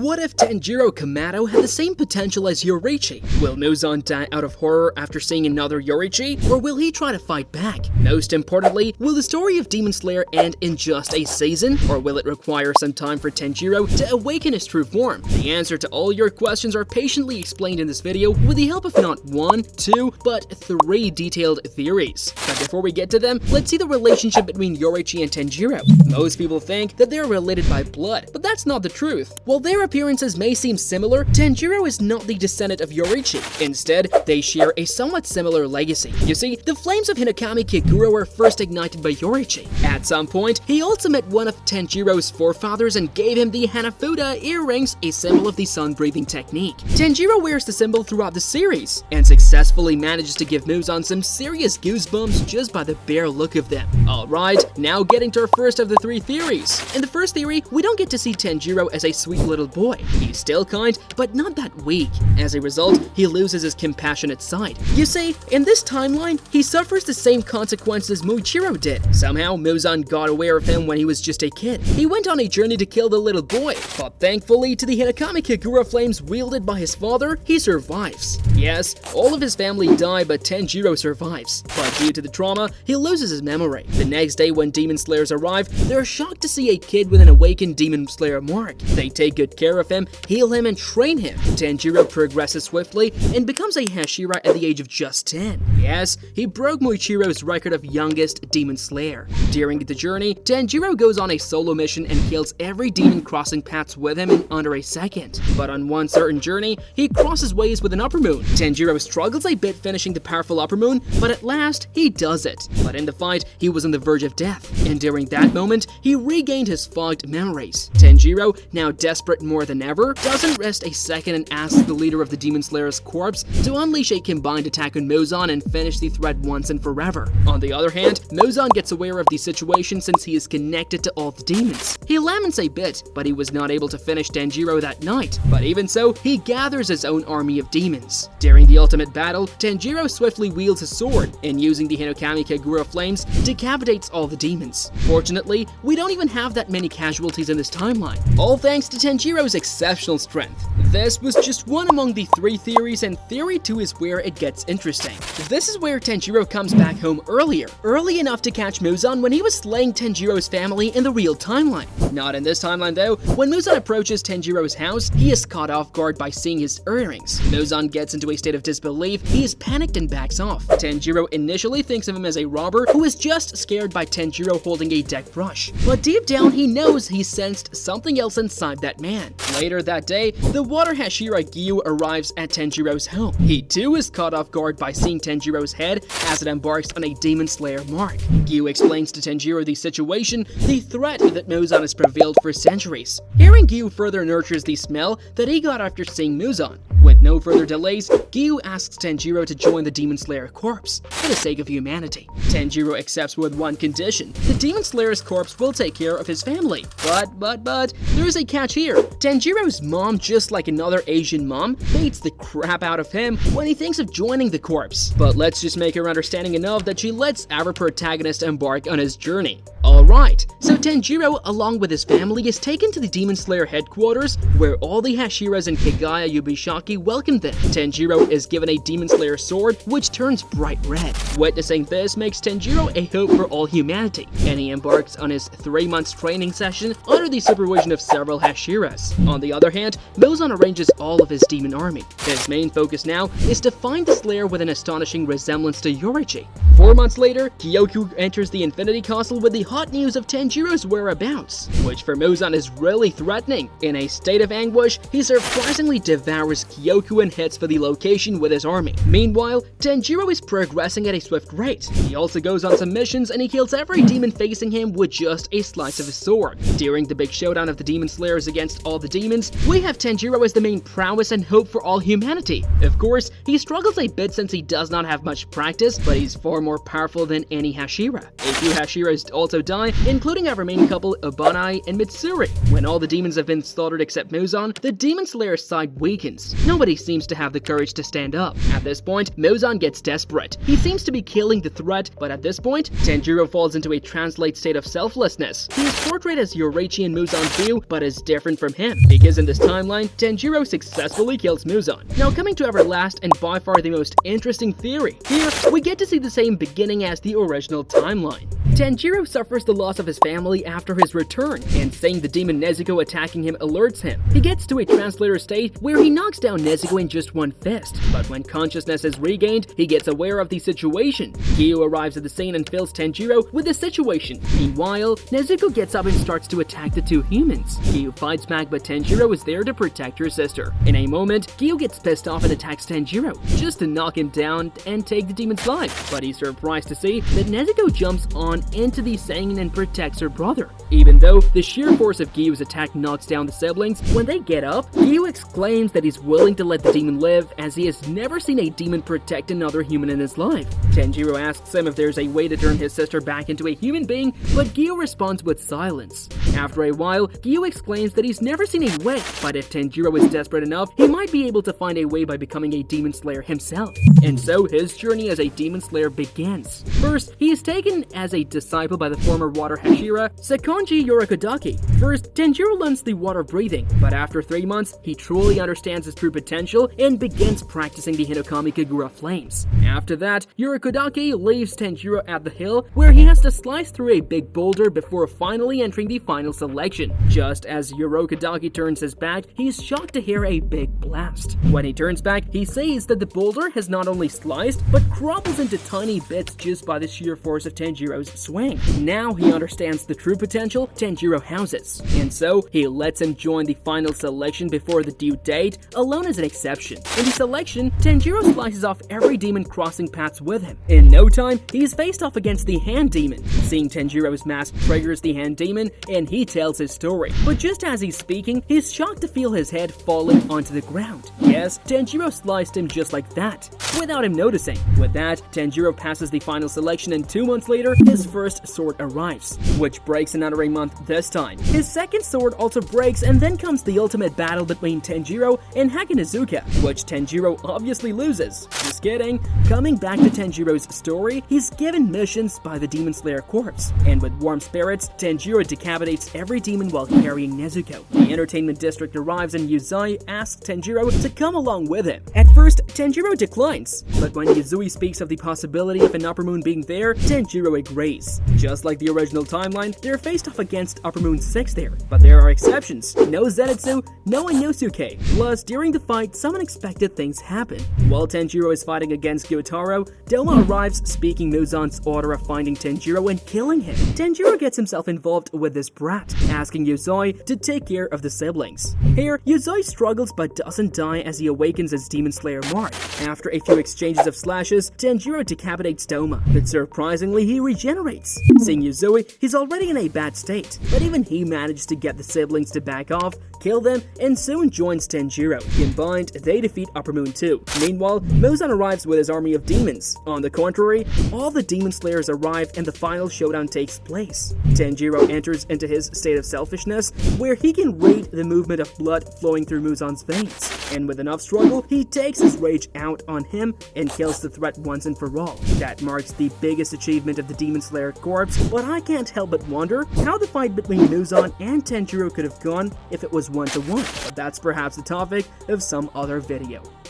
What if Tanjiro Kamado had the same potential as Yoriichi? Will Muzan die out of horror after seeing another Yoriichi, or will he try to fight back? Most importantly, will the story of Demon Slayer end in just a season, or will it require some time for Tanjiro to awaken his true form? The answer to all your questions are patiently explained in this video with the help of not 1, 2, but 3 detailed theories. But before we get to them, let's see the relationship between Yoriichi and Tanjiro. Most people think that they are related by blood, but that's not the truth. While their appearances may seem similar, Tanjiro is not the descendant of Yoriichi. Instead, they share a somewhat similar legacy. You see, the flames of Hinokami Kagura were first ignited by Yoriichi. At some point, he also met one of Tanjiro's forefathers and gave him the Hanafuda earrings, a symbol of the sun-breathing technique. Tanjiro wears the symbol throughout the series, and successfully manages to give Muzan some serious goosebumps just by the bare look of them. Alright, now getting to our first of the 3 theories. In the first theory, we don't get to see Tanjiro as a sweet little boy. He's still kind, but not that weak. As a result, he loses his compassionate side. You see, in this timeline, he suffers the same consequences Muichiro did. Somehow, Muzan got aware of him when he was just a kid. He went on a journey to kill the little boy, but thankfully to the Hinokami Kagura flames wielded by his father, he survives. Yes, all of his family die, but Tanjiro survives. But due to the trauma, he loses his memory. The next day when Demon Slayers arrive, they're shocked to see a kid with an awakened Demon Slayer mark. They take good care of him, heal him, and train him. Tanjiro progresses swiftly and becomes a Hashira at the age of just 10. Yes, he broke Muichiro's record of youngest Demon Slayer. During the journey, Tanjiro goes on a solo mission and kills every demon crossing paths with him in under a second. But on one certain journey, he crosses ways with an Upper Moon. Tanjiro struggles a bit finishing the powerful Upper Moon, but at last, he does it. But in the fight, he was on the verge of death, and during that moment, he regained his fogged memories. Tanjiro, now desperate more than ever, doesn't rest a second and asks the leader of the Demon Slayer's corpse to unleash a combined attack on Muzan and finish the threat once and forever. On the other hand, Muzan gets aware of the situation since he is connected to all the demons. He laments a bit, but he was not able to finish Tanjiro that night. But even so, he gathers his own army of demons. During the ultimate battle, Tanjiro swiftly wields his sword, and using the Hinokami Kagura flames, decapitates all the demons. Fortunately, we don't even have that many casualties in this timeline, all thanks to Tanjiro's exceptional strength. This was just one among the 3 theories, and theory 2 is where it gets interesting. This is where Tanjiro comes back home early enough to catch Muzan when he was slaying Tanjiro's family in the real timeline. Not in this timeline though. When Muzan approaches Tanjiro's house, he is caught off guard by seeing his earrings. Muzan gets into a state of disbelief, he is panicked and backs off. Tanjiro initially thinks of him as a robber who is just scared by Tanjiro holding a deck brush. But deep down he knows he sensed something else inside that man. Later that day, the water Hashira Gyu arrives at Tanjiro's home. He too is caught off guard by seeing Tanjiro's head as it embarks on a Demon Slayer mark. Gyu explains to Tanjiro the situation, the threat that Muzan has prevailed for centuries. Hearing Gyu further nurtures the smell that he got after seeing Muzan. With no further delays, Gyu asks Tanjiro to join the Demon Slayer corpse for the sake of humanity. Tanjiro accepts with one condition: the Demon Slayer's corpse will take care of his family. But, there's a catch here. Tanjiro's mom, just like another Asian mom, baits the crap out of him when he thinks of joining the corpse. But let's just make her understanding enough that she lets our protagonist embark on his journey. Alright, so Tanjiro, along with his family, is taken to the Demon Slayer headquarters, where all the Hashiras and Kagaya Yubishaki welcome them. Tanjiro is given a Demon Slayer sword, which turns bright red. Witnessing this makes Tanjiro a hope for all humanity, and he embarks on his 3-month training session under the supervision of several Hashiras. On the other hand, Muzan arranges all of his demon army. His main focus now is to find the Slayer with an astonishing resemblance to Yoriichi. 4 months later, Kyoku enters the Infinity Castle with the hot news of Tanjiro's whereabouts, which for Muzan is really threatening. In a state of anguish, he surprisingly devours Kyoku and heads for the location with his army. Meanwhile, Tanjiro is progressing at a swift rate. He also goes on some missions and he kills every demon facing him with just a slice of his sword. During the big showdown of the Demon Slayers against all the demons, we have Tanjiro as the main prowess and hope for all humanity. Of course, he struggles a bit since he does not have much practice, but he's far more powerful than any Hashira. A few Hashiras also die, including our main couple Obanai and Mitsuri. When all the demons have been slaughtered except Muzan, the Demon Slayer's side weakens. Nobody seems to have the courage to stand up. At this point, Muzan gets desperate. He seems to be killing the threat, but at this point, Tanjiro falls into a translate state of selflessness. He is portrayed as Yoriichi in Muzan's view, but is different from him, because in this timeline, Tanjiro successfully kills Muzan. Now coming to our last and by far the most interesting theory. Here, we get to see the same beginning as the original timeline. Tanjiro suffers the loss of his family after his return, and seeing the demon Nezuko attacking him alerts him. He gets to a translator state where he knocks down Nezuko in just one fist, but when consciousness is regained, he gets aware of the situation. Gyu arrives at the scene and fills Tanjiro with the situation. Meanwhile, Nezuko gets up and starts to attack the two humans. Gyu fights back, but Tanjiro is there to protect her sister. In a moment, Gyu gets pissed off and attacks Tanjiro, just to knock him down and take the demon's life, but he's surprised to see that Nezuko jumps on into the Sangen and protects her brother. Even though the sheer force of Gyu's attack knocks down the siblings, when they get up, Gyu exclaims that he's willing to let the demon live as he has never seen a demon protect another human in his life. Tanjiro asks him if there's a way to turn his sister back into a human being, but Gyu responds with silence. After a while, Gyu exclaims that he's never seen a way, but if Tanjiro is desperate enough, he might be able to find a way by becoming a demon slayer himself. And so his journey as a demon slayer begins. First, he is taken as a disciple by the former water Hashira, Sekonji Yorikodaki. First, Tanjiro learns the water breathing, but after 3 months, he truly understands his true potential and begins practicing the Hinokami Kagura flames. After that, Yorikodaki leaves Tanjiro at the hill, where he has to slice through a big boulder before finally entering the final selection. Just as Yorikodaki turns his back, he's shocked to hear a big blast. When he turns back, he sees that the boulder has not only sliced, but crumbles into tiny bits just by the sheer force of Tanjiro's swing. Now he understands the true potential Tanjiro houses, and so he lets him join the final selection before the due date, alone as an exception. In the selection, Tanjiro slices off every demon crossing paths with him. In no time, he's faced off against the Hand Demon. Seeing Tanjiro's mask triggers the Hand Demon, and he tells his story. But just as he's speaking, he's shocked to feel his head falling onto the ground. Yes, Tanjiro sliced him just like that, without him noticing. With that, Tanjiro passes the final selection, and 2 months later, his first sword arrives, which breaks in under a month this time. His second sword also breaks, and then comes the ultimate battle between Tanjiro and Hakunezuka, which Tanjiro obviously loses. Just kidding. Coming back to Tanjiro's story, he's given missions by the Demon Slayer Corps, and with warm spirits, Tanjiro decapitates every demon while carrying Nezuko. The entertainment district arrives, and Yuzai asks Tanjiro to come along with him. At first, Tanjiro declines, but when Yuzui speaks of the possibility of an Upper Moon being there, Tanjiro agrees. Just like the original timeline, they're faced off against Upper Moon 6 there, but there are exceptions. No Zenitsu, no Inosuke. Plus, during the fight, some unexpected things happen. While Tanjiro is fighting against Gyotaro, Doma arrives speaking Muzan's order of finding Tanjiro and killing him. Tanjiro gets himself involved with this brat, asking Yuzai to take care of the siblings. Here, Yuzai struggles but doesn't die as he awakens his Demon Slayer mark. After a few exchanges of slashes, Tanjiro decapitates Doma, but surprisingly he regenerates. Seeing Yuzui, he's already in a bad state, but even he manages to get the siblings to back off, kill them, and soon joins Tanjiro. Combined, they defeat Upper Moon 2. Meanwhile, Muzan arrives with his army of demons. On the contrary, all the Demon Slayers arrive and the final showdown takes place. Tanjiro enters into his state of selfishness, where he can read the movement of blood flowing through Muzan's veins. And with enough struggle, he takes his rage out on him and kills the threat once and for all. That marks the biggest achievement of the Demon Slayer Corps, but I can't help but wonder how the fight between Muzan and Tanjiro could have gone if it was 1-to-1, but that's perhaps the topic of some other video.